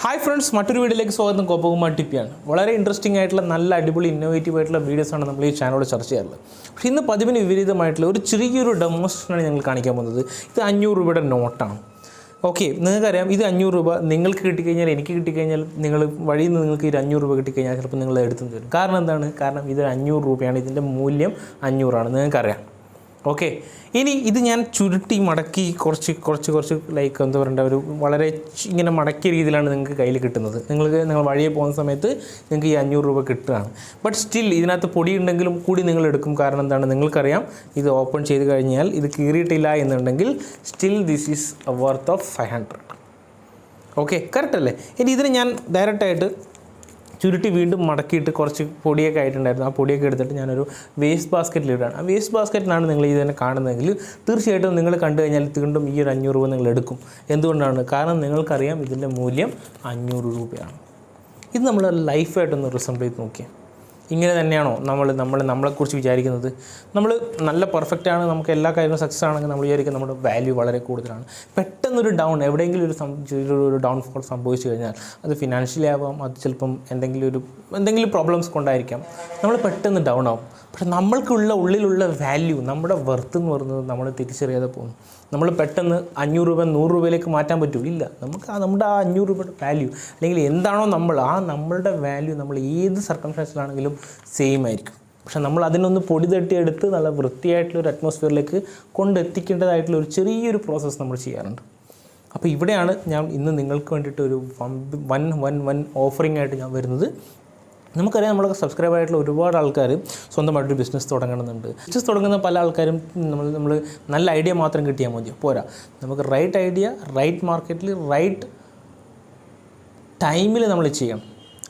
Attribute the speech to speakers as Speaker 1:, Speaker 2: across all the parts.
Speaker 1: Hi friends, മറ്റൊരു വീഡിയോയിലേക്ക് സ്വാഗതം. കോപ്പകുമാ ടിപ്പിയാണ്. വളരെ ഇൻട്രസ്റ്റിംഗ് ആയിട്ടുള്ള നല്ല അടിപൊളി ഇന്നോവേറ്റീവ് ആയിട്ടുള്ള വീഡിയോസാണ് നമ്മൾ ഈ ചാനലോട് ചർച്ച ചെയ്യാറുള്ളത്. പക്ഷേ ഇന്ന് പതിവിന് വിപരീതമായിട്ടുള്ള ഒരു ചെറിയൊരു ഡെമോൺസ്ട്രേഷനാണ് ഞങ്ങൾ കാണിക്കാൻ പോകുന്നത്. ഇത് 500 രൂപയുടെ നോട്ടാണ്. ഓക്കെ, നിങ്ങൾക്കറിയാം ഇത് 500 രൂപ നിങ്ങൾക്ക് കിട്ടിക്കഴിഞ്ഞാൽ, എനിക്ക് കിട്ടിക്കഴിഞ്ഞാൽ, നിങ്ങൾ വഴിയിൽ നിന്ന് നിങ്ങൾക്ക് ഈ 500 രൂപ കിട്ടിക്കഴിഞ്ഞാൽ ചിലപ്പോൾ നിങ്ങൾ എടുത്തു തരും. കാരണം എന്താണ്? കാരണം ഇത് 500 രൂപയാണ്. ഇതിൻ്റെ മൂല്യം 500 നിങ്ങൾക്കറിയാം. ഓക്കെ, ഇനി ഇത് ഞാൻ ചുരുട്ടി മടക്കി കുറച്ച് ലൈക്ക് എന്താ പറയേണ്ട, ഒരു വളരെ ഇങ്ങനെ മടക്കിയ രീതിയിലാണ് നിങ്ങൾക്ക് കയ്യിൽ കിട്ടുന്നത്. നിങ്ങൾ വഴിയെ പോകുന്ന സമയത്ത് നിങ്ങൾക്ക് ഈ 500 രൂപ കിട്ടുകയാണ്. ബട്ട് സ്റ്റിൽ ഇതിനകത്ത് പൊടി ഉണ്ടെങ്കിലും കൂടി നിങ്ങൾ എടുക്കും. കാരണം എന്താണ്? നിങ്ങൾക്കറിയാം ഇത് ഓപ്പൺ ചെയ്ത് കഴിഞ്ഞാൽ ഇത് കീറിയിട്ടില്ല എന്നുണ്ടെങ്കിൽ still this is A worth of 500. Okay, correct അല്ലേ? ഇനി ഇതിന് ഞാൻ ഡയറക്റ്റായിട്ട് ചുരുട്ടി വീണ്ടും മടക്കിയിട്ട് കുറച്ച് പൊടിയൊക്കെ ആയിട്ടുണ്ടായിരുന്നു. ആ പൊടിയൊക്കെ എടുത്തിട്ട് ഞാനൊരു വേസ്റ്റ് ബാസ്ക്കറ്റിലിടാണ്. ആ വേസ്റ്റ് ബാസ്ക്കറ്റിലാണ് നിങ്ങൾ ഇത് തന്നെ കാണുന്നതെങ്കിൽ തീർച്ചയായിട്ടും നിങ്ങൾ കണ്ടു കഴിഞ്ഞാൽ വീണ്ടും ഈ ഒരു 500 രൂപ നിങ്ങൾ എടുക്കും. എന്തുകൊണ്ടാണ്? കാരണം നിങ്ങൾക്കറിയാം ഇതിൻ്റെ മൂല്യം 500 രൂപയാണ്. ഇത് നമ്മൾ ലൈഫായിട്ടൊന്ന് റിസംബിൾ ചെയ്ത് നോക്കിയാൽ ഇങ്ങനെ തന്നെയാണോ നമ്മളെക്കുറിച്ച് വിചാരിക്കുന്നത്? നമ്മൾ നല്ല പെർഫെക്റ്റാണ്, നമുക്ക് എല്ലാ കാര്യങ്ങളും സക്സസ് ആണെങ്കിൽ നമ്മൾ വിചാരിക്കും നമ്മുടെ വാല്യൂ വളരെ കൂടുതലാണ്. പെട്ടെന്നൊരു എവിടെയെങ്കിലും ഒരു ഡൗൺഫോൾ സംഭവിച്ചു കഴിഞ്ഞാൽ അത് ഫിനാൻഷ്യലി ആവാം, അത് ചിലപ്പം എന്തെങ്കിലും പ്രോബ്ലംസ് കൊണ്ടായിരിക്കാം, നമ്മൾ പെട്ടെന്ന് ഡൗൺ ആവും. പക്ഷെ ഉള്ളിലുള്ള വാല്യൂ, നമ്മുടെ വർത്ത് എന്ന് പറയുന്നത് നമ്മൾ തിരിച്ചറിയാതെ പോകുന്നു. നമ്മൾ പെട്ടെന്ന് 500 രൂപ 100 രൂപയിലേക്ക് മാറ്റാൻ പറ്റില്ല. നമുക്ക് നമ്മുടെ ആ 500 രൂപയുടെ വാല്യൂ, അല്ലെങ്കിൽ എന്താണോ നമ്മളുടെ വാല്യൂ നമ്മൾ ഏത് സർക്കംസ്റ്റാൻസിലാണെങ്കിലും സെയിം ആയിരിക്കും. പക്ഷെ നമ്മൾ അതിനൊന്ന് പൊടി തട്ടിയെടുത്ത് നല്ല വൃത്തിയായിട്ടുള്ളൊരു അറ്റ്മോസ്ഫിയറിലേക്ക് കൊണ്ടെത്തിക്കേണ്ടതായിട്ടുള്ള ഒരു ചെറിയൊരു പ്രോസസ്സ് നമ്മൾ ചെയ്യാറുണ്ട്. അപ്പോൾ ഇവിടെയാണ് ഞാൻ ഇന്ന് നിങ്ങൾക്ക് വേണ്ടിയിട്ട് ഒരു വൻ ഓഫറിംഗ് ആയിട്ട് ഞാൻ വരുന്നത്. നമുക്കറിയാം, നമ്മുടെ സബ്സ്ക്രൈബ് ആയിട്ടുള്ള ഒരുപാട് ആൾക്കാർ സ്വന്തമായിട്ടൊരു ബിസിനസ് തുടങ്ങണമെന്നുണ്ട്. ബിസിനസ് തുടങ്ങുന്ന പല ആൾക്കാരും നമ്മൾ നല്ല ഐഡിയ മാത്രം കിട്ടിയാൽ മതിയോ? പോരാ. നമുക്ക് റൈറ്റ് ഐഡിയ, റൈറ്റ് മാർക്കറ്റിൽ, റൈറ്റ് ടൈമിൽ നമ്മൾ ചെയ്യണം,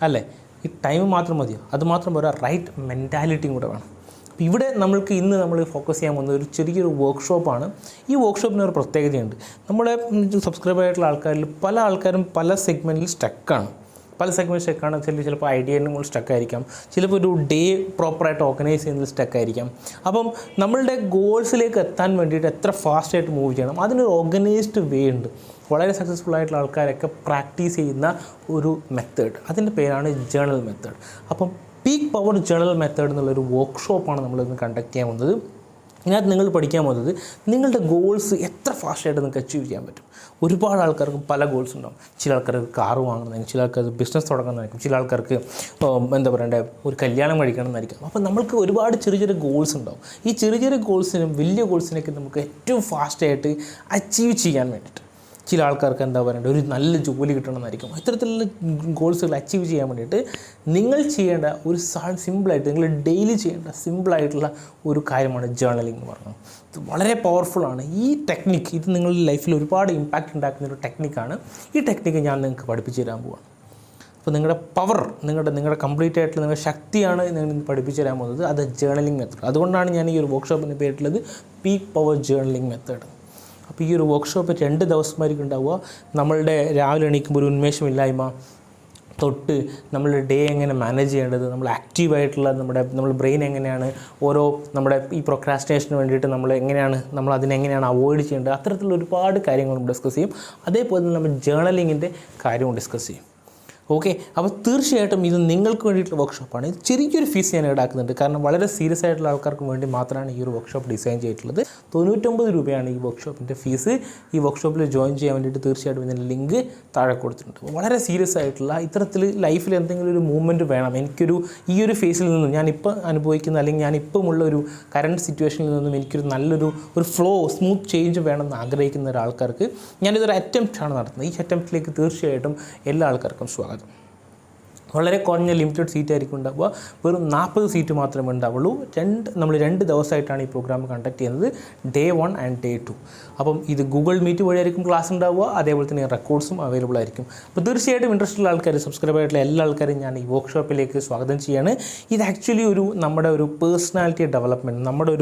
Speaker 1: അല്ലേ? ഈ ടൈം മാത്രം മതിയോ? അതുമാത്രം പോരാ, റൈറ്റ് മെൻറ്റാലിറ്റിയും കൂടെ വേണം. അപ്പോൾ ഇവിടെ ഇന്ന് നമ്മൾ ഫോക്കസ് ചെയ്യാൻ പോകുന്നത് ഒരു ചെറിയൊരു വർക്ക്ഷോപ്പാണ്. ഈ വർക്ക്ഷോപ്പിന് ഒരു പ്രത്യേകതയുണ്ട്. നമ്മുടെ സബ്സ്ക്രൈബ് ആയിട്ടുള്ള ആൾക്കാരിൽ പല ആൾക്കാരും പല സെഗ്മെൻറ്റിൽ സ്റ്റക്കാണ്. ചിലപ്പോൾ ഐഡിയൻ്റെ മുകളിൽ സ്റ്റക്കായിരിക്കാം, ചിലപ്പോൾ ഒരു ഡേ പ്രോപ്പറായിട്ട് ഓർഗനൈസ് ചെയ്യുന്നതിൽ സ്റ്റക്കായിരിക്കാം. അപ്പം നമ്മളുടെ ഗോൾസിലേക്ക് എത്താൻ വേണ്ടിയിട്ട് എത്ര ഫാസ്റ്റായിട്ട് മൂവ് ചെയ്യണം, അതിനൊരു ഓർഗനൈസ്ഡ് വേ ഉണ്ട്. വളരെ സക്സസ്ഫുൾ ആയിട്ടുള്ള ആൾക്കാരൊക്കെ പ്രാക്ടീസ് ചെയ്യുന്ന ഒരു മെത്തേഡ്, അതിൻ്റെ പേരാണ് ജേണൽ മെത്തേഡ്. അപ്പം പീക്ക് പവർ ജേണൽ മെത്തേഡ് എന്നുള്ളൊരു വർക്ക്ഷോപ്പാണ് നമ്മളിന്ന് കണ്ടക്ട് ചെയ്യാൻ പോകുന്നത്. ഇതിനകത്ത് നിങ്ങൾ പഠിക്കാൻ പോകുന്നത് നിങ്ങളുടെ ഗോൾസ് എത്ര ഫാസ്റ്റായിട്ട് നിങ്ങൾക്ക് അച്ചീവ് ചെയ്യാൻ പറ്റും. ഒരുപാട് ആൾക്കാർക്ക് പല ഗോൾസ് ഉണ്ടാകും. ചില ആൾക്കാർക്ക് കാറ് വാങ്ങണമെന്നായിരിക്കും, ചില ആൾക്കാർക്ക് ബിസിനസ് തുടങ്ങണമെന്നായിരിക്കും, ചില ആൾക്കാർക്ക് എന്താ പറയണ്ടേ, ഒരു കല്യാണം കഴിക്കണമെന്നായിരിക്കും. അപ്പോൾ നമ്മൾക്ക് ഒരുപാട് ചെറിയ ഗോൾസ് ഉണ്ടാവും. ഈ ചെറിയ ഗോൾസിനും വലിയ ഗോൾസിനൊക്കെ നമുക്ക് ഏറ്റവും ഫാസ്റ്റായിട്ട് അച്ചീവ് ചെയ്യാൻ വേണ്ടിയിട്ട് ചില ആൾക്കാർക്ക് എന്താ പറയേണ്ടത്, ഒരു നല്ല ജോലി കിട്ടണമെന്നായിരിക്കും. ഇത്തരത്തിലുള്ള ഗോൾസുകൾ അച്ചീവ് ചെയ്യാൻ വേണ്ടിയിട്ട് നിങ്ങൾ ചെയ്യേണ്ട ഒരു സിമ്പിളായിട്ട്, നിങ്ങൾ ഡെയിലി ചെയ്യേണ്ട സിമ്പിളായിട്ടുള്ള ഒരു കാര്യമാണ് ജേർണലിംഗ് എന്ന് പറയുന്നത്. ഇത് വളരെ പവർഫുള്ളാണ്. ഈ ടെക്നിക്ക്, ഇത് നിങ്ങളുടെ ലൈഫിൽ ഒരുപാട് ഇമ്പാക്റ്റ് ഉണ്ടാക്കുന്ന ഒരു ടെക്നിക്കാണ്. ഈ ടെക്നിക്ക് ഞാൻ നിങ്ങൾക്ക് പഠിപ്പിച്ചു തരാൻ പോവാണ്. അപ്പോൾ നിങ്ങളുടെ പവർ, നിങ്ങളുടെ കംപ്ലീറ്റ് ആയിട്ടുള്ള നിങ്ങളുടെ ശക്തിയാണ് നിങ്ങൾ പഠിപ്പിച്ചു തരാൻ പോകുന്നത്. അത് ജേർണലിംഗ് മെത്തേഡ്. അതുകൊണ്ടാണ് ഞാൻ ഈ ഒരു വർക്ക്ഷോപ്പിന് പേരിട്ടുള്ളത് പീക്ക് പവർ ജേർണലിംഗ് മെത്തേഡ്. അപ്പോൾ ഈ ഒരു വർക്ക്ഷോപ്പ് 2 ദിവസമായിരിക്കും ഉണ്ടാവുക. നമ്മളുടെ രാവിലെ എണീക്കുമ്പോൾ ഒരു ഉന്മേഷമില്ലായ്മ തൊട്ട് നമ്മളുടെ ഡേ എങ്ങനെ മാനേജ് ചെയ്യേണ്ടത്, നമ്മൾ ആക്റ്റീവായിട്ടുള്ള നമ്മുടെ ബ്രെയിൻ എങ്ങനെയാണ് നമ്മുടെ ഈ പ്രൊക്രാസ്റ്റിനേഷന് വേണ്ടിയിട്ട് നമ്മൾ അതിനെങ്ങനെയാണ് അവോയ്ഡ് ചെയ്യേണ്ടത്, അത്തരത്തിലുള്ള ഒരുപാട് കാര്യങ്ങളും ഡിസ്കസ് ചെയ്യും. അതേപോലെ തന്നെ നമ്മൾ ജേർണലിങ്ങിൻ്റെ കാര്യവും ഡിസ്കസ് ചെയ്യും. ഓക്കെ, അപ്പോൾ തീർച്ചയായിട്ടും ഇത് നിങ്ങൾക്ക് വേണ്ടിയിട്ടുള്ള വർക്ക്ഷോപ്പാണ്. ഇത് ചെറിയൊരു ഫീസ് ഞാൻ ഈടാക്കുന്നുണ്ട്. കാരണം വളരെ സീരിയസ് ആയിട്ടുള്ള ആൾക്കാർക്ക് വേണ്ടി മാത്രമാണ് ഈ ഒരു വർക്ക്ഷോപ്പ് ഡിസൈൻ ചെയ്തിട്ടുള്ളത്. 99 രൂപയാണ് ഈ വർക്ക്ഷോപ്പിൻ്റെ ഫീസ്. ഈ വർക്ക്ഷോപ്പിൽ ജോയിൻ ചെയ്യാൻ വേണ്ടിയിട്ട് തീർച്ചയായിട്ടും ഇതിൻ്റെ ലിങ്ക് താഴെ കൊടുത്തിട്ടുണ്ട്. വളരെ സീരിയസ് ആയിട്ടുള്ള ഇത്തരത്തിൽ ലൈഫിൽ എന്തെങ്കിലും ഒരു മൂവ്മെൻറ്റ് വേണം, ഈ ഒരു ഫേസിൽ നിന്നും ഞാനിപ്പോൾ അനുഭവിക്കുന്ന, അല്ലെങ്കിൽ ഞാനിപ്പോഴുള്ള ഒരു കറണ്ട് സിറ്റുവേഷനിൽ നിന്നും എനിക്കൊരു നല്ലൊരു ഫ്ലോ, സ്മൂത്ത് ചേഞ്ച് വേണമെന്ന് ആഗ്രഹിക്കുന്ന ഒരാൾക്കാർക്ക് ഞാനിതൊരു അറ്റംപ്റ്റാണ് നടത്തുന്നത്. ഈ അറ്റംപ്റ്റിലേക്ക് തീർച്ചയായിട്ടും എല്ലാ ആൾക്കാർക്കും സ്വാഗതം. വളരെ കുറഞ്ഞ ലിമിറ്റഡ് സീറ്റ് ആയിരിക്കും ഉണ്ടാവുക. വെറും 40 സീറ്റ് മാത്രമേ ഉണ്ടാവുള്ളൂ. നമ്മൾ 2 ദിവസമായിട്ടാണ് ഈ പ്രോഗ്രാം കണ്ടക്ട് ചെയ്യുന്നത്, Day 1 and Day 2. അപ്പം ഇത് ഗൂഗിൾ മീറ്റ് വഴിയായിരിക്കും ക്ലാസ് ഉണ്ടാവുക. അതേപോലെ തന്നെ റെക്കോർഡ്സും അവൈലബിൾ ആയിരിക്കും. അപ്പോൾ തീർച്ചയായിട്ടും ഇൻട്രസ്റ്റ് ഉള്ള ആൾക്കാർ, സബ്സ്ക്രൈബ് ആയിട്ടുള്ള എല്ലാ ആൾക്കാരും ഞാൻ ഈ വർക്ക്ഷോപ്പിലേക്ക് സ്വാഗതം ചെയ്യാണ്. ഇത് ആക്ച്വലി നമ്മുടെ ഒരു പേഴ്സണാലിറ്റി ഡെവലപ്മെൻറ്റ്, നമ്മുടെ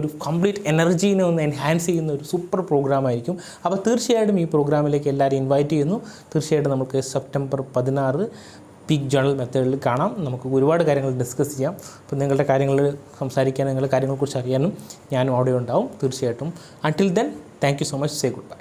Speaker 1: ഒരു കംപ്ലീറ്റ് എനർജീനെ ഒന്ന് എൻഹാൻസ് ചെയ്യുന്ന ഒരു സൂപ്പർ പ്രോഗ്രാം ആയിരിക്കും. അപ്പോൾ തീർച്ചയായിട്ടും ഈ പ്രോഗ്രാമിലേക്ക് എല്ലാവരും ഇൻവൈറ്റ് ചെയ്യുന്നു. തീർച്ചയായിട്ടും നമുക്ക് സെപ്റ്റംബർ 16 പീക്ക് ജേർണൽ മെത്തേഡിൽ കാണാം. നമുക്ക് ഒരുപാട് കാര്യങ്ങൾ ഡിസ്കസ് ചെയ്യാം. അപ്പോൾ നിങ്ങളുടെ കാര്യങ്ങൾ സംസാരിക്കാനും, നിങ്ങളുടെ കാര്യങ്ങളെക്കുറിച്ച് അറിയാനും ഞാനും അവിടെ ഉണ്ടാവും തീർച്ചയായിട്ടും. Until then, thank you so much. Say good bye.